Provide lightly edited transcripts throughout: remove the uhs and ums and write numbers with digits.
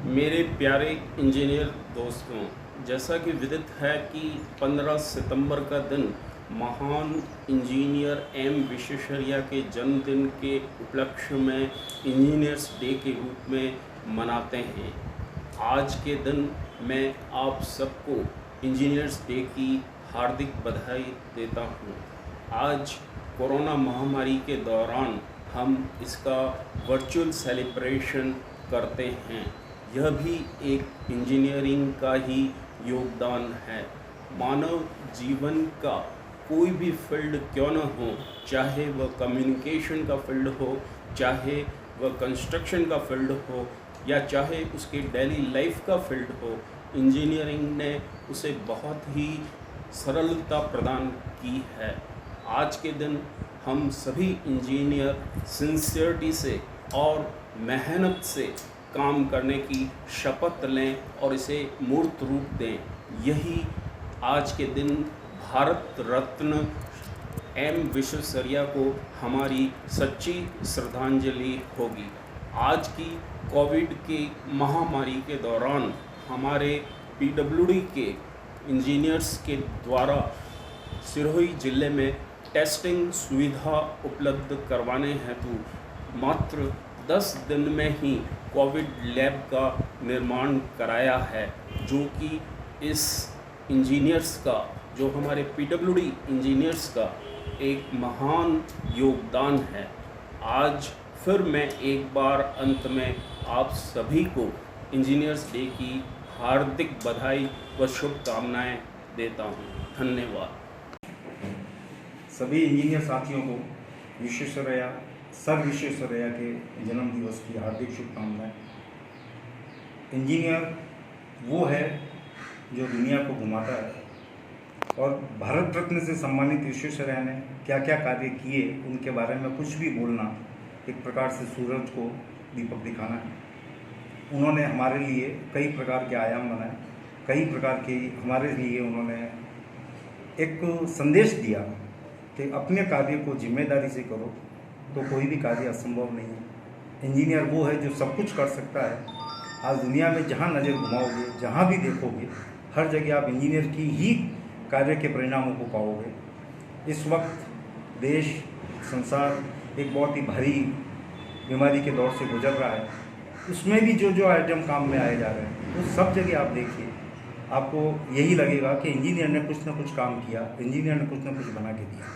मेरे प्यारे इंजीनियर दोस्तों, जैसा कि विदित है कि 15 सितंबर का दिन महान इंजीनियर एम विश्वेश्वरैया के जन्मदिन के उपलक्ष्य में इंजीनियर्स डे के रूप में मनाते हैं। आज के दिन मैं आप सबको इंजीनियर्स डे की हार्दिक बधाई देता हूँ। आज कोरोना महामारी के दौरान हम इसका वर्चुअल सेलिब्रेशन करते हैं। यह भी एक इंजीनियरिंग का ही योगदान है। मानव जीवन का कोई भी फील्ड क्यों न हो, चाहे वह कम्युनिकेशन का फील्ड हो, चाहे वह कंस्ट्रक्शन का फील्ड हो, या चाहे उसके डेली लाइफ का फील्ड हो, इंजीनियरिंग ने उसे बहुत ही सरलता प्रदान की है। आज के दिन हम सभी इंजीनियर सिंसियरिटी से और मेहनत से काम करने की शपथ लें और इसे मूर्त रूप दें। यही आज के दिन भारत रत्न एम विश्वेश्वरैया को हमारी सच्ची श्रद्धांजलि होगी। आज की कोविड की महामारी के दौरान हमारे पीडब्ल्यूडी के इंजीनियर्स के द्वारा सिरोही जिले में टेस्टिंग सुविधा उपलब्ध करवाने हेतु मात्र 10 दिन में ही कोविड लैब का निर्माण कराया है, जो कि इस इंजीनियर्स का, जो हमारे पीडब्ल्यूडी इंजीनियर्स का एक महान योगदान है। आज फिर मैं एक बार अंत में आप सभी को इंजीनियर्स डे की हार्दिक बधाई व शुभकामनाएं देता हूं। धन्यवाद। सभी इंजीनियर साथियों को विश्वेश्वरैया, सर विश्वेश्वरैया के जन्म दिवस की हार्दिक शुभकामनाएं। इंजीनियर वो है जो दुनिया को घुमाता है, और भारत रत्न से सम्मानित विश्वेश्वरैया ने क्या क्या कार्य किए उनके बारे में कुछ भी बोलना एक प्रकार से सूरज को दीपक दिखाना है। उन्होंने हमारे लिए कई प्रकार के आयाम बनाए, कई प्रकार के हमारे लिए उन्होंने एक संदेश दिया कि अपने कार्य को जिम्मेदारी से करो तो कोई भी कार्य असंभव नहीं है। इंजीनियर वो है जो सब कुछ कर सकता है। आज दुनिया में जहाँ नज़र घुमाओगे, जहाँ भी देखोगे, हर जगह आप इंजीनियर की ही कार्य के परिणामों को पाओगे। इस वक्त देश, संसार एक बहुत ही भारी बीमारी के दौर से गुजर रहा है। उसमें भी जो जो आइटम काम में आए जा रहे हैं, वो सब जगह आप देखिए, आपको यही लगेगा कि इंजीनियर ने कुछ ना कुछ काम किया, इंजीनियर ने कुछ ना कुछ बना के दिया।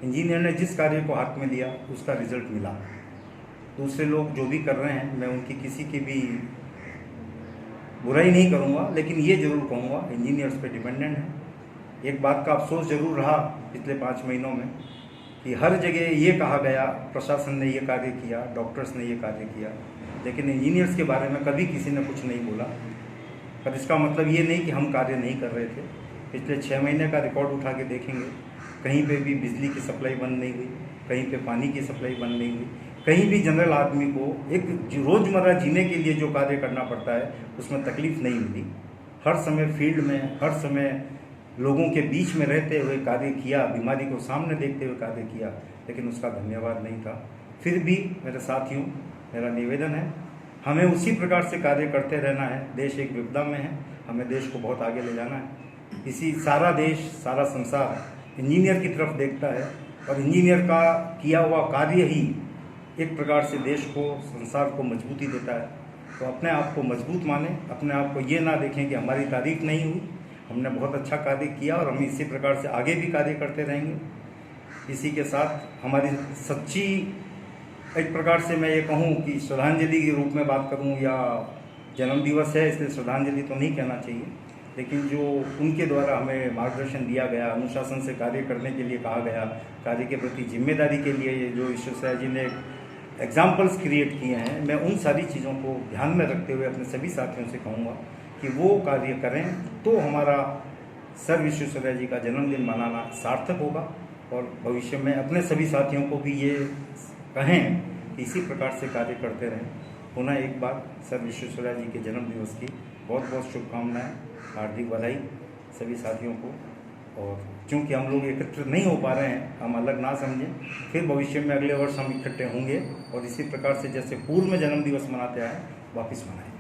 इंजीनियर ने जिस कार्य को हाथ में लिया उसका रिजल्ट मिला। दूसरे लोग जो भी कर रहे हैं, मैं उनकी किसी की भी बुराई नहीं करूंगा, लेकिन ये ज़रूर कहूँगा इंजीनियर्स पे डिपेंडेंट है। एक बात का अफसोस ज़रूर रहा पिछले 5 महीनों में कि हर जगह ये कहा गया, प्रशासन ने ये कार्य किया, डॉक्टर्स ने ये कार्य किया, लेकिन इंजीनियर्स के बारे में कभी किसी ने कुछ नहीं बोला। पर इसका मतलब ये नहीं कि हम कार्य नहीं कर रहे थे। पिछले 6 महीने का रिकॉर्ड उठा के देखेंगे, कहीं पे भी बिजली की सप्लाई बंद नहीं हुई, कहीं पे पानी की सप्लाई बंद नहीं हुई, कहीं भी जनरल आदमी को एक रोज़मर्रा जीने के लिए जो कार्य करना पड़ता है उसमें तकलीफ नहीं मिली। हर समय फील्ड में, हर समय लोगों के बीच में रहते हुए कार्य किया, बीमारी को सामने देखते हुए कार्य किया, लेकिन उसका धन्यवाद नहीं था। फिर भी मेरे साथियों, मेरा निवेदन है, हमें उसी प्रकार से कार्य करते रहना है। देश एक विपदा में है, हमें देश को बहुत आगे ले जाना है। इसी सारा देश, सारा संसार इंजीनियर की तरफ देखता है, और इंजीनियर का किया हुआ कार्य ही एक प्रकार से देश को, संसार को मजबूती देता है। तो अपने आप को मजबूत माने, अपने आप को ये ना देखें कि हमारी तारीफ नहीं हुई, हमने बहुत अच्छा कार्य किया और हम इसी प्रकार से आगे भी कार्य करते रहेंगे। इसी के साथ हमारी सच्ची, एक प्रकार से मैं ये कहूँ कि श्रद्धांजलि के रूप में बात करूँ, या जन्मदिवस है इसलिए श्रद्धांजलि तो नहीं कहना चाहिए, लेकिन जो उनके द्वारा हमें मार्गदर्शन दिया गया, अनुशासन से कार्य करने के लिए कहा गया, कार्य के प्रति जिम्मेदारी के लिए जो विश्वेश्वरैया जी ने एग्जाम्पल्स क्रिएट किए हैं, मैं उन सारी चीज़ों को ध्यान में रखते हुए अपने सभी साथियों से कहूँगा कि वो कार्य करें तो हमारा सर विश्वेश्वरैया जी का जन्मदिन मनाना सार्थक होगा। और भविष्य में अपने सभी साथियों को भी ये कहें कि इसी प्रकार से कार्य करते रहें। पुनः एक बार सर विश्वेश्वरैया जी के जन्म दिवस की बहुत बहुत शुभकामनाएं, हार्दिक बधाई सभी साथियों को। और चूँकि हम लोग एकत्रित नहीं हो पा रहे हैं, हम अलग ना समझें, फिर भविष्य में अगले वर्ष हम इकट्ठे होंगे और इसी प्रकार से जैसे पूर्व में जन्मदिवस मनाते आए वापस मनाएं।